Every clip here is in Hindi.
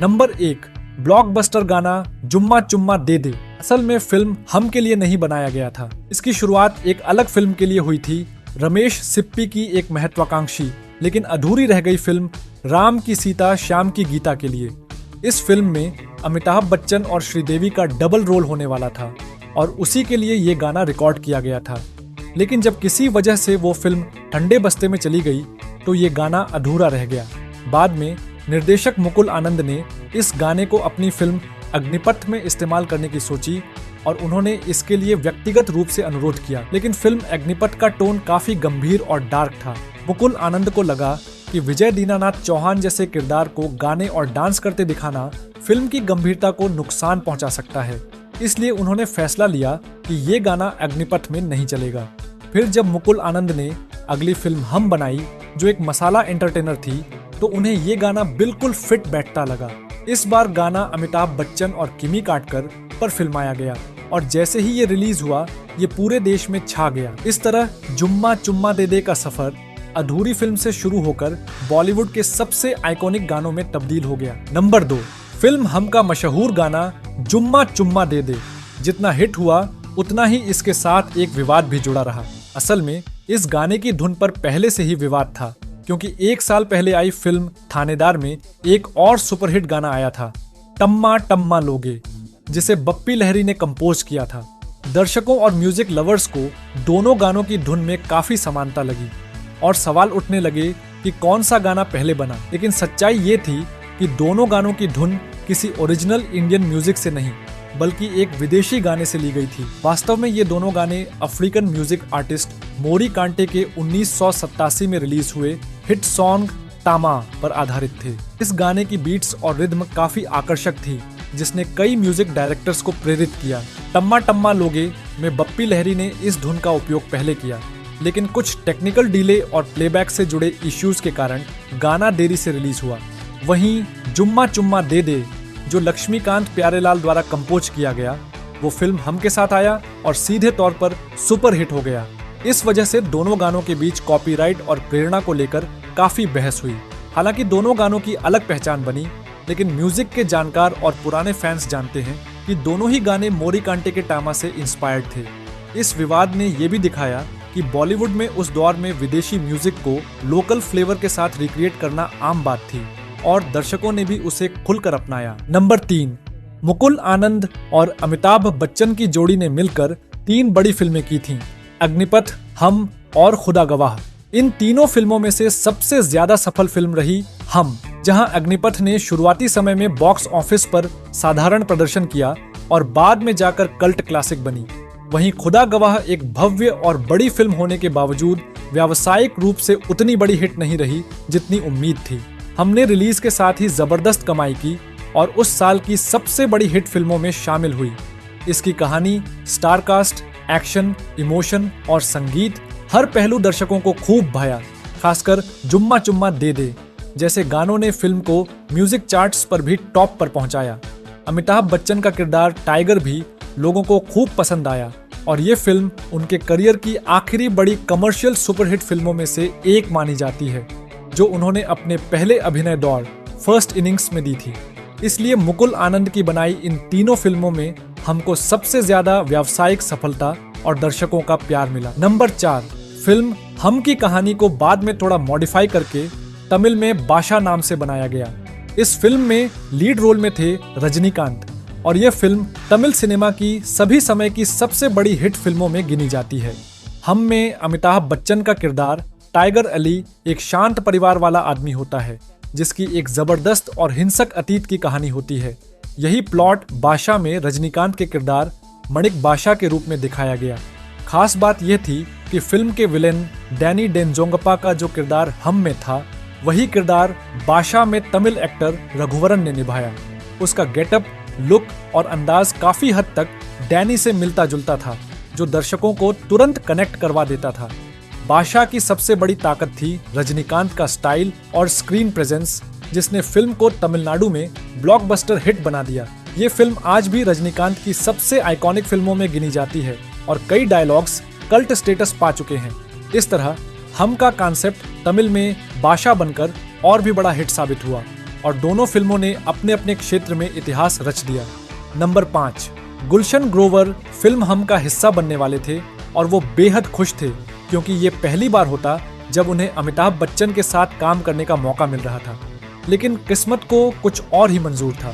नंबर 1, ब्लॉकबस्टर गाना जुम्मा चुम्मा दे दे। असल में फिल्म हम के लिए नहीं बनाया गया था। इसकी शुरुआत एक अलग फिल्म के लिए हुई थी, रमेश सिप्पी की एक महत्वाकांक्षी लेकिन अधूरी रह गई फिल्म राम की सीता श्याम की गीता के लिए। इस फिल्म में अमिताभ बच्चन और श्रीदेवी का डबल रोल होने वाला था और उसी के लिए ये गाना रिकॉर्ड किया गया था। लेकिन जब किसी वजह से वो फिल्म ठंडे बस्ते में चली गई तो ये गाना अधूरा रह गया। बाद में निर्देशक मुकुल आनंद ने इस गाने को अपनी फिल्म अग्निपथ में इस्तेमाल करने की सोची और उन्होंने इसके लिए व्यक्तिगत रूप से अनुरोध किया। लेकिन फिल्म अग्निपथ का टोन काफी गंभीर और डार्क था। मुकुल आनंद को लगा कि विजय दीनानाथ चौहान जैसे किरदार को गाने और डांस करते दिखाना फिल्म की गंभीरता को नुकसान पहुंचा सकता है। इसलिए उन्होंने फैसला लिया कि ये गाना अग्निपथ में नहीं चलेगा। फिर जब मुकुल आनंद ने अगली फिल्म हम बनाई जो एक मसाला एंटरटेनर थी तो उन्हें ये गाना बिल्कुल फिट बैठता लगा। इस बार गाना अमिताभ बच्चन और किमी काटकर पर फिल्माया गया और जैसे ही ये रिलीज हुआ ये पूरे देश में छा गया। इस तरह जुम्मा चुम्मा दे दे का सफर अधूरी फिल्म से शुरू होकर बॉलीवुड के सबसे आइकॉनिक गानों में तब्दील हो गया। नंबर 2, फिल्म हम का मशहूर गाना जुम्मा चुम्मा दे दे। जितना हिट हुआ उतना ही इसके साथ एक विवाद भी जुड़ा रहा। असल में इस गाने की धुन पर पहले से ही विवाद था, क्योंकि 1 साल पहले आई फिल्म थानेदार में एक और सुपरहिट गाना आया था, टम्मा टम्मा लोगे, जिसे बप्पी लहरी ने कंपोज किया था। दर्शकों और म्यूजिक लवर्स को दोनों गानों की धुन में काफी समानता लगी और सवाल उठने लगे कि कौन सा गाना पहले बना। लेकिन सच्चाई ये थी कि दोनों गानों की धुन किसी ओरिजिनल इंडियन म्यूजिक से नहीं बल्कि एक विदेशी गाने से ली गई थी। वास्तव में ये दोनों गाने अफ्रीकन म्यूजिक आर्टिस्ट मोरी कांटे के 1987 में रिलीज हुए हिट सॉन्ग तामा पर आधारित थे। इस गाने की बीट्स और रिद्म काफी आकर्षक थी, जिसने कई म्यूजिक डायरेक्टर्स को प्रेरित किया। टम्मा टम्मा लोगे में बप्पी लहरी ने इस धुन का उपयोग पहले किया, लेकिन कुछ टेक्निकल डिले और प्लेबैक से जुड़े इश्यूज के कारण गाना देरी से रिलीज हुआ। वहीं जुम्मा चुम्मा दे दे जो लक्ष्मीकांत प्यारेलाल द्वारा कंपोज किया गया, वो फिल्म हम के साथ आया और सीधे तौर पर सुपर हिट हो गया। इस वजह से दोनों गानों के बीच कॉपीराइट और प्रेरणा को लेकर काफी बहस हुई। हालांकि दोनों गानों की अलग पहचान बनी, लेकिन म्यूजिक के जानकार और पुराने फैंस जानते हैं कि दोनों ही गाने मोरी कांटे के टामा से इंस्पायर्ड थे। इस विवाद ने यह भी दिखाया कि बॉलीवुड में उस दौर में विदेशी म्यूजिक को लोकल फ्लेवर के साथ रिक्रिएट करना आम बात थी और दर्शकों ने भी उसे खुलकर अपनाया। नंबर 3, मुकुल आनंद और अमिताभ बच्चन की जोड़ी ने मिलकर 3 बड़ी फिल्में की थीं, अग्निपथ, हम और खुदा गवाह। इन तीनों फिल्मों में से सबसे ज्यादा सफल फिल्म रही हम, जहां अग्निपथ ने शुरुआती समय में बॉक्स ऑफिस पर साधारण प्रदर्शन किया और बाद में जाकर कल्ट क्लासिक बनी। वहीं खुदा गवाह एक भव्य और बड़ी फिल्म होने के बावजूद व्यावसायिक रूप से उतनी बड़ी हिट नहीं रही जितनी उम्मीद थी। हमने रिलीज के साथ ही जबरदस्त कमाई की और उस साल की सबसे बड़ी हिट फिल्मों में शामिल हुई। इसकी कहानी, स्टारकास्ट, एक्शन, इमोशन और संगीत हर पहलू दर्शकों को खूब भाया। खासकर जुम्मा चुम्मा दे दे जैसे गानों ने फिल्म को म्यूजिक चार्ट्स पर भी टॉप पर पहुंचाया। अमिताभ बच्चन का किरदार टाइगर भी लोगों को खूब पसंद आया और ये फिल्म उनके करियर की आखिरी बड़ी कमर्शियल सुपरहिट फिल्मों में से एक मानी जाती है, जो उन्होंने अपने पहले अभिनय दौर फर्स्ट इनिंग्स में दी थी। इसलिए मुकुल आनंद की बनाई इन तीनों फिल्मों में हमको सबसे ज्यादा व्यावसायिक सफलता और दर्शकों का प्यार मिला। नंबर 4, फिल्म हम की कहानी को बाद में थोड़ा मॉडिफाई करके तमिल में बाशा नाम से बनाया गया। इस फिल्म में लीड रोल में थे रजनीकांत और यह फिल्म तमिल सिनेमा की सभी समय की सबसे बड़ी हिट फिल्मों में गिनी जाती है। हम में अमिताभ बच्चन का किरदार टाइगर अली एक शांत परिवार वाला आदमी होता है, जिसकी एक जबरदस्त और हिंसक अतीत की कहानी होती है। यही प्लॉट बाशा में रजनीकांत के किरदार मणिक बाशा के रूप में दिखाया गया। खास बात यह थी कि फिल्म के विलेन डैनी डेंजोंगपा का जो किरदार हम में था, वही किरदार बाशा में तमिल एक्टर रघुवरन ने निभाया। उसका गेटअप, लुक और अंदाज काफी हद तक डैनी से मिलता जुलता था, जो दर्शकों को तुरंत कनेक्ट करवा देता था। बाशा की सबसे बड़ी ताकत थी रजनीकांत का स्टाइल और स्क्रीन प्रेजेंस, जिसने फिल्म को तमिलनाडु में ब्लॉकबस्टर हिट बना दिया। ये फिल्म आज भी रजनीकांत की सबसे आइकॉनिक फिल्मों में गिनी जाती है और कई डायलॉग्स कल्ट स्टेटस पा चुके हैं। इस तरह हम का कॉन्सेप्ट तमिल में बाशा बनकर और भी बड़ा हिट साबित हुआ और दोनों फिल्मों ने अपने अपने क्षेत्र में इतिहास रच दिया। नंबर 5, गुलशन ग्रोवर फिल्म हम का हिस्सा बनने वाले थे और वो बेहद खुश थे क्योंकि ये पहली बार होता जब उन्हें अमिताभ बच्चन के साथ काम करने का मौका मिल रहा था। लेकिन किस्मत को कुछ और ही मंजूर था।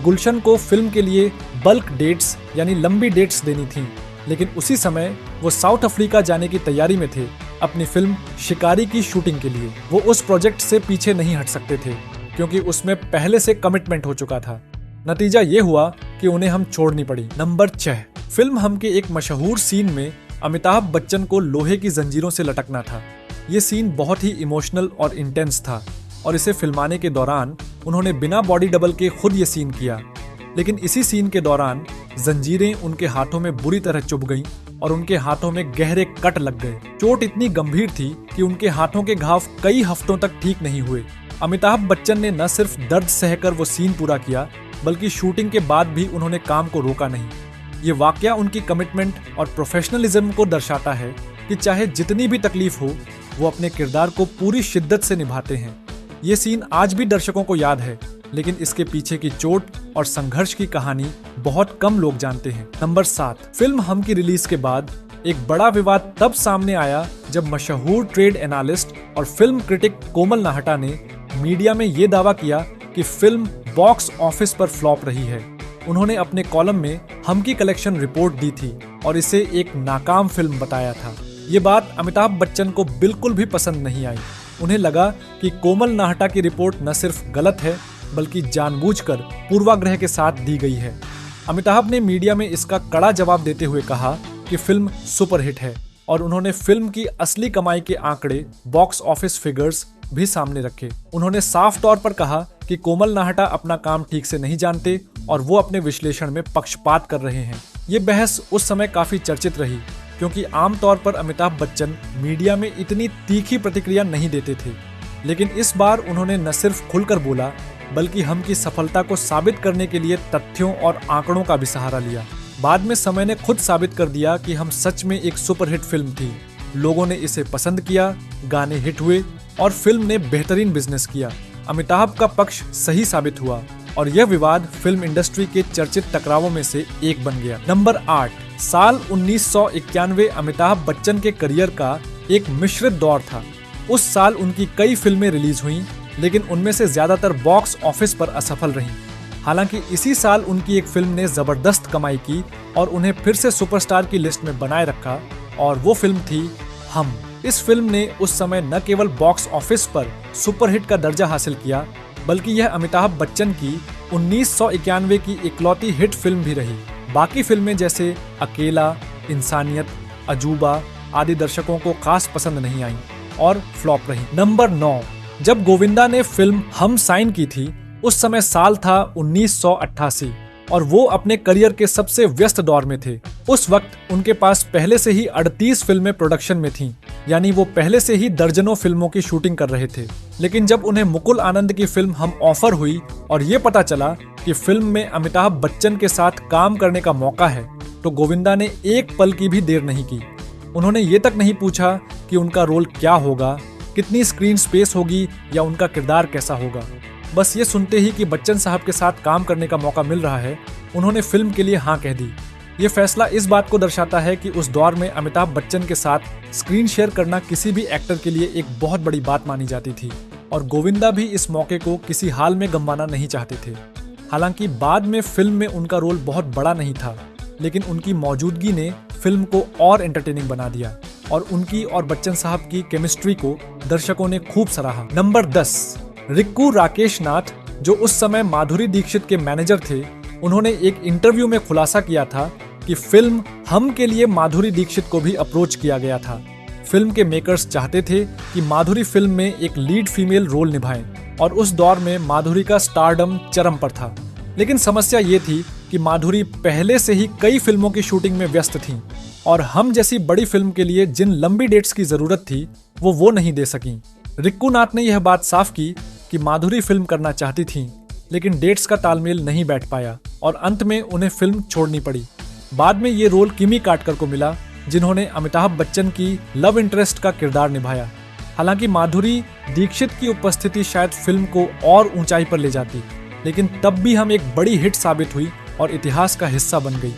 गुलशन को फिल्म के लिए बल्क डेट्स यानी लंबी डेट्स देनी थीं, लेकिन उसी समय वो साउथ अफ्रीका जाने की तैयारी में थे अपनी फिल्म शिकारी की शूटिंग के लिए। वो उस प्रोजेक्ट से पीछे नहीं हट सकते थे क्योंकि उसमें पहले से कमिटमेंट हो चुका था। नतीजा ये हुआ कि उन्हें हम छोड़नी पड़ी। नंबर 6, फिल्म हम के एक मशहूर सीन में अमिताभ बच्चन को लोहे की जंजीरों से लटकना था। ये सीन बहुत ही इमोशनल और इंटेंस था और इसे फिल्माने के दौरान उन्होंने बिना बॉडी डबल के खुद ये सीन किया। लेकिन इसी सीन के दौरान जंजीरें उनके हाथों में बुरी तरह चुभ गईं और उनके हाथों में गहरे कट लग गए। चोट इतनी गंभीर थी कि उनके हाथों के घाव कई हफ्तों तक ठीक नहीं हुए। अमिताभ बच्चन ने न सिर्फ दर्द सहकर वो सीन पूरा किया, बल्कि शूटिंग के बाद भी उन्होंने काम को रोका नहीं। ये वाकया उनकी कमिटमेंट और प्रोफेशनलिज्म को दर्शाता है कि चाहे जितनी भी तकलीफ हो, वो अपने किरदार को पूरी शिद्दत से निभाते हैं। ये सीन आज भी दर्शकों को याद है, लेकिन इसके पीछे की चोट और संघर्ष की कहानी बहुत कम लोग जानते हैं। नंबर 7, फिल्म हम की रिलीज के बाद एक बड़ा विवाद तब सामने आया जब मशहूर ट्रेड एनालिस्ट और फिल्म क्रिटिक कोमल नाहटा ने मीडिया में ये दावा किया कि फिल्म बॉक्स ऑफिस पर फ्लॉप रही है। उन्होंने अपने कॉलम में हम की कलेक्शन रिपोर्ट दी थी और इसे एक नाकाम फिल्म बताया था। ये बात अमिताभ बच्चन को बिल्कुल भी पसंद नहीं आई। उन्हें लगा कि कोमल नाहटा की रिपोर्ट न सिर्फ गलत है, बल्कि जानबूझकर पूर्वाग्रह के साथ दी गई है। अमिताभ ने मीडिया में इसका कड़ा जवाब देते हुए कहा कि फिल्म सुपरहिट है और उन्होंने फिल्म की असली कमाई के आंकड़े, बॉक्स ऑफिस फिगर्स भी सामने रखे। उन्होंने साफ तौर पर कहा कि कोमल नाहटा अपना काम ठीक से नहीं जानते और वो अपने विश्लेषण में पक्षपात कर रहे हैं। ये बहस उस समय काफी चर्चित रही क्योंकि आमतौर पर अमिताभ बच्चन मीडिया में इतनी तीखी प्रतिक्रिया नहीं देते थे। लेकिन इस बार उन्होंने न सिर्फ खुलकर बोला, बल्कि हम की सफलता को साबित करने के लिए तथ्यों और आंकड़ों का भी सहारा लिया। बाद में समय ने खुद साबित कर दिया कि हम सच में एक सुपरहिट फिल्म थी। लोगों ने इसे पसंद किया, गाने हिट हुए और फिल्म ने बेहतरीन बिजनेस किया। अमिताभ का पक्ष सही साबित हुआ और यह विवाद फिल्म इंडस्ट्री के चर्चित टकरावों में से एक बन गया। नंबर 8, साल 1991 अमिताभ बच्चन के करियर का एक मिश्रित दौर था। उस साल उनकी कई फिल्में रिलीज हुईं, लेकिन उनमें से ज्यादातर बॉक्स ऑफिस पर असफल रहीं। हालांकि इसी साल उनकी एक फिल्म ने जबरदस्त कमाई की और उन्हें फिर से सुपरस्टार की लिस्ट में बनाए रखा, और वो फिल्म थी हम। इस फिल्म ने उस समय न केवल बॉक्स ऑफिस पर सुपरहिट का दर्जा हासिल किया, बल्कि यह अमिताभ बच्चन की 1991 की इकलौती हिट फिल्म भी रही। बाकी फिल्में जैसे अकेला, इंसानियत, अजूबा आदि दर्शकों को खास पसंद नहीं आईं और फ्लॉप रही। नंबर 9, जब गोविंदा ने फिल्म हम साइन की थी, उस समय साल था 1988 और वो अपने करियर के सबसे व्यस्त दौर में थे। उस वक्त उनके पास पहले से ही 38 फिल्में प्रोडक्शन में थीं, यानी वो पहले से ही दर्जनों फिल्मों की शूटिंग कर रहे थे। लेकिन जब उन्हें मुकुल आनंद की फिल्म हम ऑफर हुई और ये पता चला कि फिल्म में अमिताभ बच्चन के साथ काम करने का मौका है, तो गोविंदा ने एक पल की भी देर नहीं की। उन्होंने ये तक नहीं पूछा कि उनका रोल क्या होगा, कितनी स्क्रीन स्पेस होगी या उनका किरदार कैसा होगा। बस ये सुनते ही कि बच्चन साहब के साथ काम करने का मौका मिल रहा है, उन्होंने फिल्म के लिए हाँ कह दी। ये फैसला इस बात को दर्शाता है कि उस दौर में अमिताभ बच्चन के साथ स्क्रीन शेयर करना किसी भी एक्टर के लिए एक बहुत बड़ी बात मानी जाती थी और गोविंदा भी इस मौके को किसी हाल में गंवाना नहीं चाहते थे। हालांकि बाद में फिल्म में उनका रोल बहुत बड़ा नहीं था, लेकिन उनकी मौजूदगी ने फिल्म को और एंटरटेनिंग बना दिया और उनकी और बच्चन साहब की केमिस्ट्री को दर्शकों ने खूब सराहा। नंबर 10, रिक्कू राकेश नाथ, जो उस समय माधुरी दीक्षित के मैनेजर थे, उन्होंने एक इंटरव्यू में खुलासा किया था कि फिल्म हम के लिए माधुरी दीक्षित को भी अप्रोच किया गया था। फिल्म के मेकर्स चाहते थे कि माधुरी फिल्म में एक लीड फीमेल रोल निभाएं और उस दौर में माधुरी का स्टारडम चरम पर था। लेकिन समस्या ये थी कि माधुरी पहले से ही कई फिल्मों की शूटिंग में व्यस्त थीं और हम जैसी बड़ी फिल्म के लिए जिन लंबी डेट्स की जरूरत थी वो नहीं दे सकीं। रिक्कू नाथ ने यह बात साफ की कि माधुरी फिल्म करना चाहती थीं, लेकिन डेट्स का तालमेल नहीं बैठ पाया और अंत में उन्हें फिल्म छोड़नी पड़ी। बाद में ये रोल किमी काटकर को मिला, जिन्होंने अमिताभ बच्चन की लव इंटरेस्ट का किरदार निभाया। हालांकि माधुरी दीक्षित की उपस्थिति शायद फिल्म को और ऊंचाई पर ले जाती, लेकिन तब भी हम एक बड़ी हिट साबित हुई और इतिहास का हिस्सा बन गई।